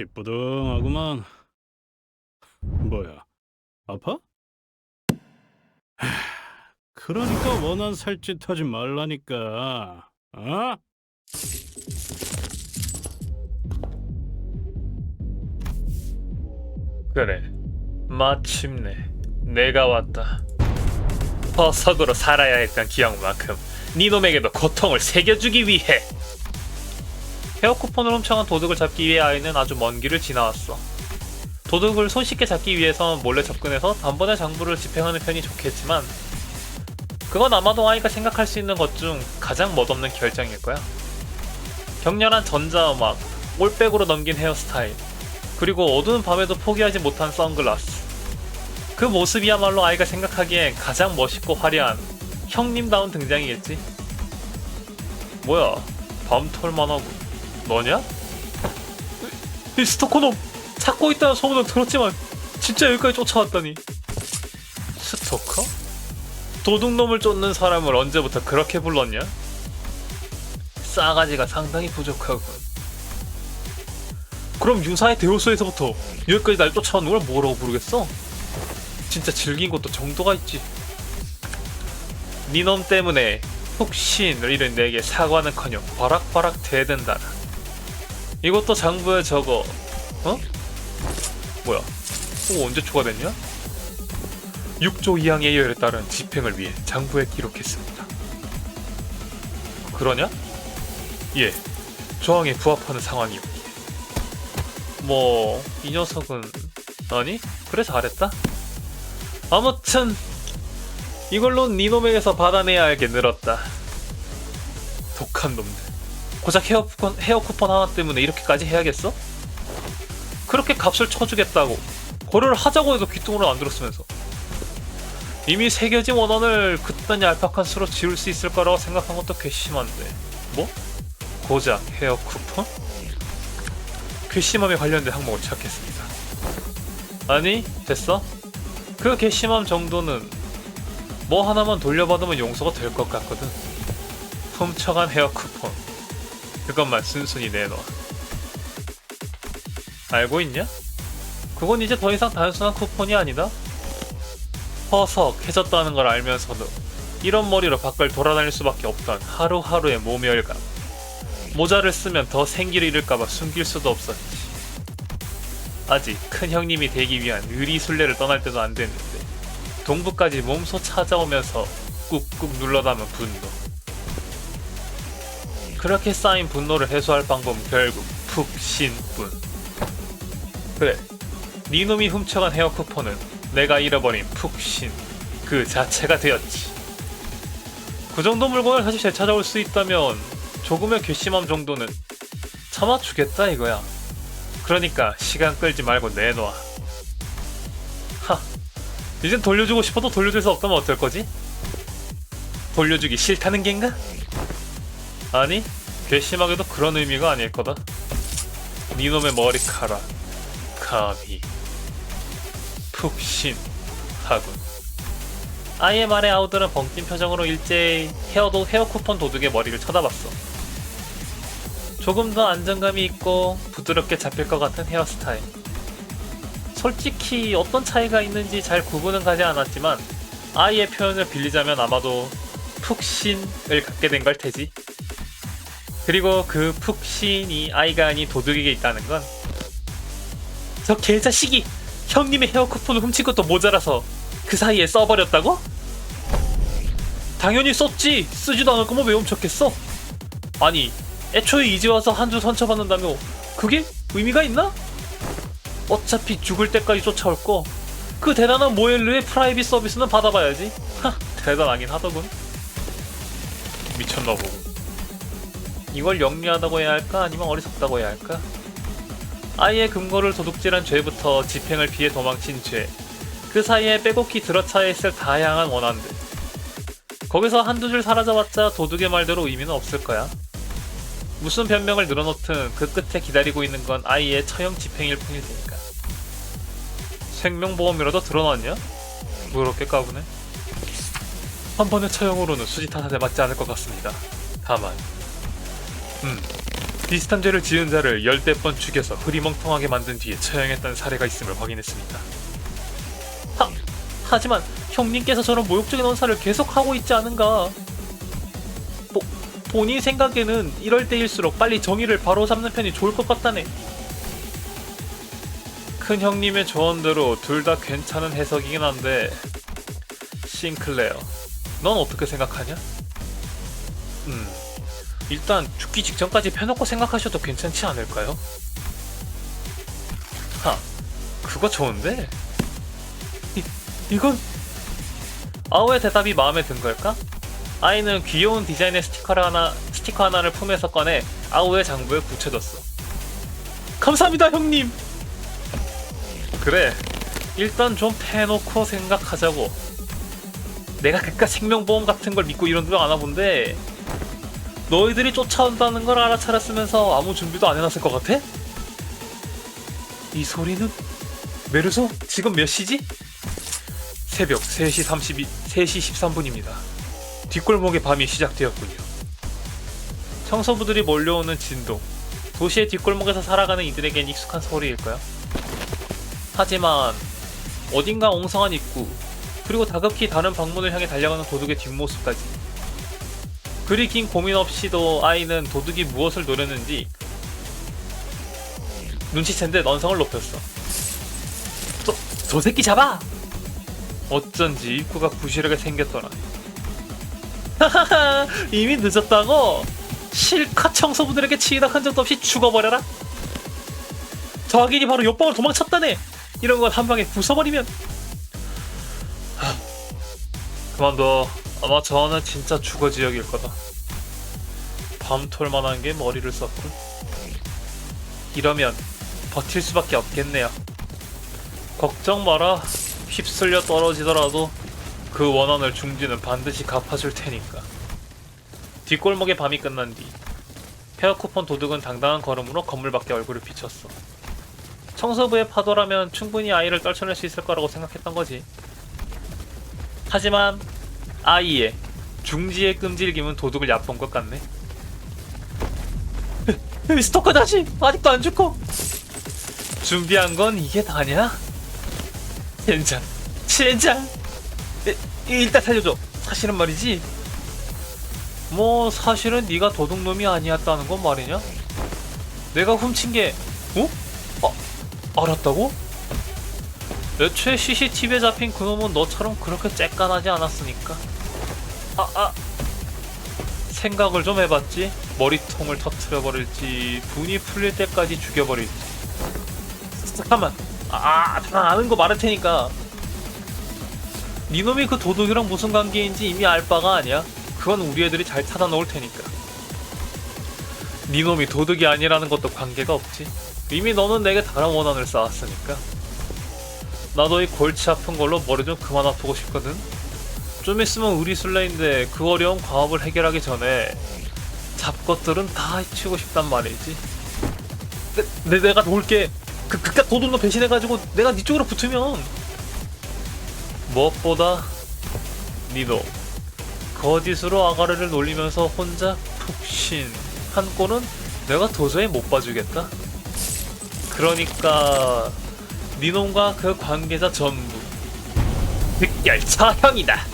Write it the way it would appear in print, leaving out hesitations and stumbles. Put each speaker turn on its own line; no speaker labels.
찌뿌둥하구만. 뭐야, 아파? 그러니까 원한 살짓하지 말라니까. 어?
그래, 마침내 내가 왔다. 버석으로 살아야 했던 기억만큼 니놈에게도 고통을 새겨주기 위해. 헤어 쿠폰을 훔쳐간 도둑을 잡기 위해 아이는 아주 먼 길을 지나왔어. 도둑을 손쉽게 잡기 위해선 몰래 접근해서 단번에 장부를 집행하는 편이 좋겠지만, 그건 아마도 아이가 생각할 수 있는 것 중 가장 멋없는 결정일 거야. 격렬한 전자음악, 올백으로 넘긴 헤어스타일, 그리고 어두운 밤에도 포기하지 못한 선글라스. 그 모습이야말로 아이가 생각하기엔 가장 멋있고 화려한 형님다운 등장이겠지. 뭐야, 밤털만 하고 너냐? 이 스토커놈! 찾고 있다는 소문은 들었지만 진짜 여기까지 쫓아왔다니. 스토커? 도둑놈을 쫓는 사람을 언제부터 그렇게 불렀냐? 싸가지가 상당히 부족하군. 그럼 유사의 대호수에서부터 여기까지 날 쫓아오는 걸 뭐라고 부르겠어? 진짜 즐긴 것도 정도가 있지. 니놈 때문에 푹신을 잃은 내게 사과는커녕 바락바락 대든다나. 이것도 장부에 적어. 어? 뭐야? 언제 초과됐냐? 6조 2항 예열에 따른 집행을 위해 장부에 기록했습니다. 그러냐? 예, 조항에 부합하는 상황이었기에. 뭐, 이 녀석은... 아니? 그래, 잘했다. 아무튼 이걸로 니놈에게서 받아내야 할 게 늘었다. 독한 놈들. 고작 헤어 쿠폰 하나 때문에 이렇게까지 해야겠어? 그렇게 값을 쳐주겠다고 거래를 하자고 해도 귀뚱으로 안 들었으면서. 이미 새겨진 원원을 그딴 얄팍한 수로 지울 수 있을 거라고 생각한 것도 괘씸한데. 뭐? 고작 헤어 쿠폰? 괘씸함에 관련된 항목을 찾겠습니다. 아니, 됐어. 그 괘씸함 정도는 뭐 하나만 돌려받으면 용서가 될 것 같거든. 훔쳐간 헤어 쿠폰, 그것만 순순히 내놔. 알고 있냐? 그건 이제 더 이상 단순한 쿠폰이 아니다. 허석해졌다는 걸 알면서도 이런 머리로 밖을 돌아다닐 수밖에 없던 하루하루의 모멸감. 모자를 쓰면 더 생기를 잃을까봐 숨길 수도 없었지. 아직 큰 형님이 되기 위한 의리순례를 떠날 때도 안 됐는데 동부까지 몸소 찾아오면서 꾹꾹 눌러 담은 분노. 그렇게 쌓인 분노를 해소할 방법은 결국 푹신뿐. 그래, 니놈이 훔쳐간 헤어 쿠폰은 내가 잃어버린 푹신 그 자체가 되었지. 그 정도 물건을 다시 되찾아올 수 있다면 조금의 괘씸함 정도는 참아주겠다 이거야. 그러니까 시간 끌지 말고 내놔. 하, 이젠 돌려주고 싶어도 돌려줄 수 없다면 어쩔 거지? 돌려주기 싫다는 겐가? 아니, 괘씸하게도 그런 의미가 아닐 거다. 니놈의 머리카락 감히 푹신하군. 아이의 말에 아우들은 벙찐 표정으로 일제히 헤어 쿠폰 도둑의 머리를 쳐다봤어. 조금 더 안정감이 있고 부드럽게 잡힐 것 같은 헤어스타일. 솔직히 어떤 차이가 있는지 잘 구분은 가지 않았지만 아이의 표현을 빌리자면 아마도 푹신을 갖게 된 걸 테지. 그리고 그 푹신이 아이가 아닌 도둑에게 있다는 건, 저 개자식이 형님의 헤어 쿠폰을 훔친 것도 모자라서 그 사이에 써버렸다고? 당연히 썼지. 쓰지도 않을 거면 왜 훔쳤겠어? 아니, 애초에 이제 와서 한 주 선처받는다며 그게 의미가 있나? 어차피 죽을 때까지 쫓아올 거 그 대단한 모엘르의 프라이빗 서비스는 받아봐야지. 하, 대단하긴 하더군. 미쳤나 보고. 이걸 영리하다고 해야 할까 아니면 어리석다고 해야 할까? 아이의 금고를 도둑질한 죄부터 집행을 피해 도망친 죄, 그 사이에 빼곡히 들어차 있을 다양한 원한들. 거기서 한두 줄 사라져봤자 도둑의 말대로 의미는 없을 거야. 무슨 변명을 늘어놓든 그 끝에 기다리고 있는 건 아이의 처형 집행일 뿐일 테니까. 생명보험이라도 들어놨냐? 그렇게 까부네. 한 번의 처형으로는 수지 타산에 맞지 않을 것 같습니다. 다만 비슷한 죄를 지은 자를 열댓 번 죽여서 흐리멍텅하게 만든 뒤에 처형했다는 사례가 있음을 확인했습니다. 하지만 형님께서 저런 모욕적인 언사를 계속하고 있지 않은가. 본인 생각에는 이럴 때일수록 빨리 정의를 바로잡는 편이 좋을 것 같다네. 큰 형님의 조언대로 둘 다 괜찮은 해석이긴 한데, 싱클레어, 넌 어떻게 생각하냐? 일단 죽기 직전까지 펴놓고 생각하셔도 괜찮지 않을까요? 그거 좋은데? 이건 아우의 대답이 마음에 든 걸까? 아이는 귀여운 디자인의 스티커 하나를 품에서 꺼내 아우의 장부에 붙여줬어. 감사합니다, 형님. 그래, 일단 좀 패놓고 생각하자고. 내가 그깟 생명보험 같은 걸 믿고 이런 노력 안 하본데 너희들이 쫓아온다는 걸 알아차렸으면서 아무 준비도 안 해놨을 것 같아? 이 소리는 메르소? 지금 몇 시지? 새벽 3시 13분입니다. 뒷골목의 밤이 시작되었군요. 청소부들이 몰려오는 진동, 도시의 뒷골목에서 살아가는 이들에겐 익숙한 소리일까요? 하지만 어딘가 옹성한 입구, 그리고 다급히 다른 방문을 향해 달려가는 도둑의 뒷모습까지. 그리 긴 고민 없이도 아이는 도둑이 무엇을 노렸는지 눈치챈 듯 언성을 높였어. 저 새끼 잡아! 어쩐지 입구가 부실하게 생겼더라. 하하하, 이미 늦었다고? 실컷 청소부들에게 치이다 흔적도 없이 죽어버려라. 저 악인이 바로 옆방을 도망쳤다네. 이런 건 한 방에 부숴버리면. 그만둬. 아마 저는 진짜 주거지역일 거다. 밤톨만한 게 머리를 썼군. 이러면 버틸 수밖에 없겠네요. 걱정 마라. 휩쓸려 떨어지더라도 그 원한을 중지는 반드시 갚아줄 테니까. 뒷골목의 밤이 끝난 뒤 페어쿠폰 도둑은 당당한 걸음으로 건물 밖에 얼굴을 비쳤어. 청소부의 파도라면 충분히 아이를 떨쳐낼 수 있을 거라고 생각했던 거지. 하지만 아이의 중지의 끔질김은 도둑을 얕본 것 같네. 스토커 다시 아직도 안 죽고. 준비한 건 이게 다냐? 젠장. 일단 살려줘. 사실은 말이지. 사실은 네가 도둑놈이 아니었다는 건 말이냐? 내가 훔친 게 알았다고? 애초에 CCTV에 잡힌 그놈은 너처럼 그렇게 쬐깐하지 않았으니까. 생각을 좀 해봤지? 머리통을 터트려버릴지 분이 풀릴 때까지 죽여버릴지. 잠깐만. 다 아는 거 말할 테니까. 니놈이 그 도둑이랑 무슨 관계인지 이미 알 바가 아니야. 그건 우리 애들이 잘 찾아 놓을 테니까. 니놈이 도둑이 아니라는 것도 관계가 없지. 이미 너는 내게 다른 원한을 쌓았으니까. 나도 이 골치 아픈 걸로 머리 좀 그만 아프고 싶거든. 좀 있으면 우리 술래인데 그 어려운 과업을 해결하기 전에 잡것들은 다 해치우고 싶단 말이지. 내가 도울게. 그깟 도둑놈 배신해가지고 내가 네 쪽으로 붙으면. 무엇보다 니도 거짓으로 아가리를 놀리면서 혼자 푹신 한 꼴은 내가 도저히 못 봐주겠다. 그러니까 니놈과 그 관계자 전부 득결 처형이다.